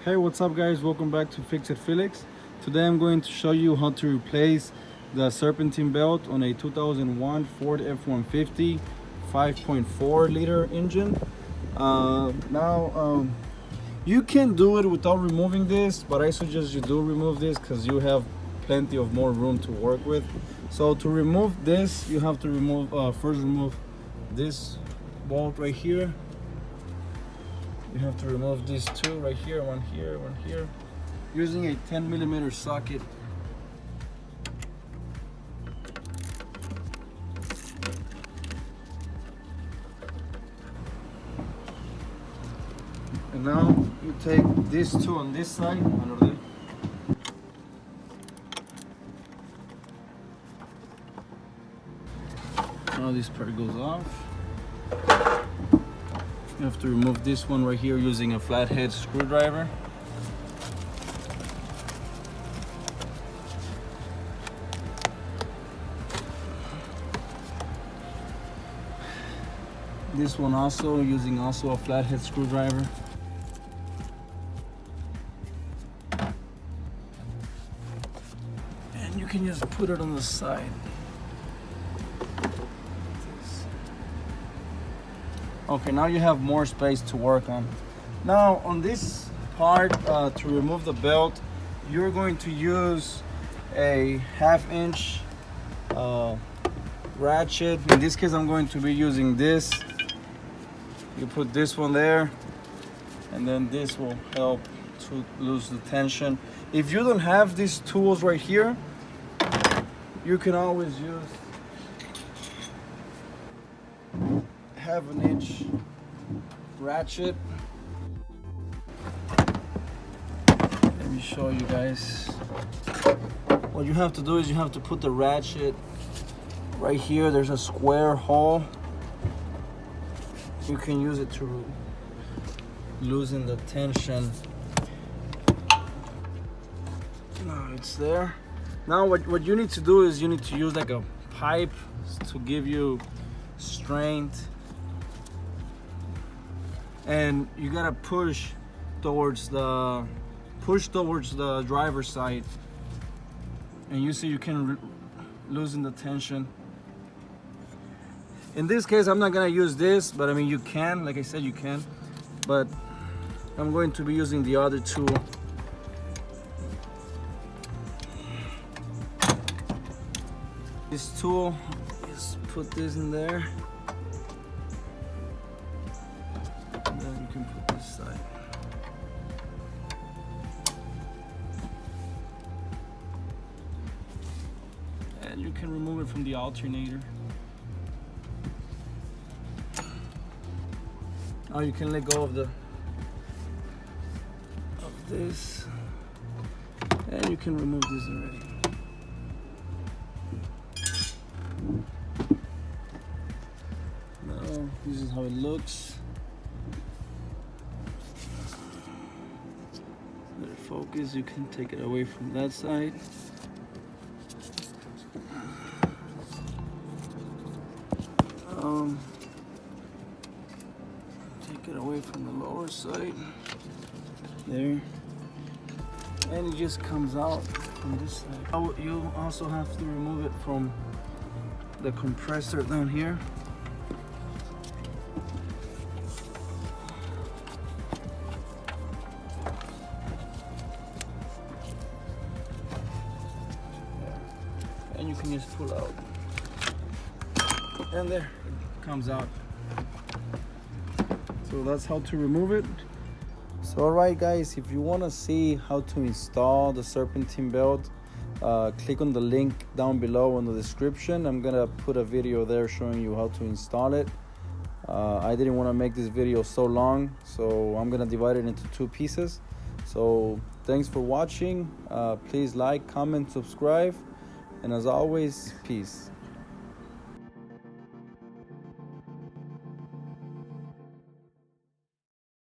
Hey, what's up guys, welcome back to Fix It Felix. Today I'm going to show you how to replace the serpentine belt on a 2001 Ford F150 5.4 liter engine. You can do it without removing this, but I suggest you do remove this because you have plenty of more room to work with. So to remove this, you have to first remove this bolt right here. You have to remove these two right here, one here, using a 10mm socket. And now you take these two on this side, now this part goes off. You have to remove this one right here using a flathead screwdriver. This one also using a flathead screwdriver. And you can just put it on the side. Okay, now you have more space to work on. Now on this part, to remove the belt, you're going to use a 1/2 inch ratchet. In this case, I'm going to be using this. You put this one there, and then this will help to lose the tension. If you don't have these tools right here, you can always use 1/2 inch ratchet. Let me show you guys. What you have to do is you have to put the ratchet right here. There's a square hole. You can use it to loosen the tension. Now it's there. Now what you need to do is you need to use like a pipe to give you strength. And you gotta push towards the driver's side, and you see you can loosen the tension. In this case, I'm not gonna use this, but I mean you can, like I said, you can. But I'm going to be using the other tool. This tool, just put this in there. You can put this side. And you can remove it from the alternator. Now you can let go of this, and you can remove this already. Now this is how it looks. Let it focus. You can take it away from that side. Take it away from the lower side. There. And it just comes out from this side. You also have to remove it from the compressor down here. And you can just pull out, and there it comes out. So that's how to remove it. So alright guys, if you want to see how to install the serpentine belt, click on the link down below in the description. I'm gonna put a video there showing you how to install it. I didn't want to make this video so long, so I'm gonna divide it into 2 pieces. So thanks for watching. Please like, comment, subscribe. And as always, peace.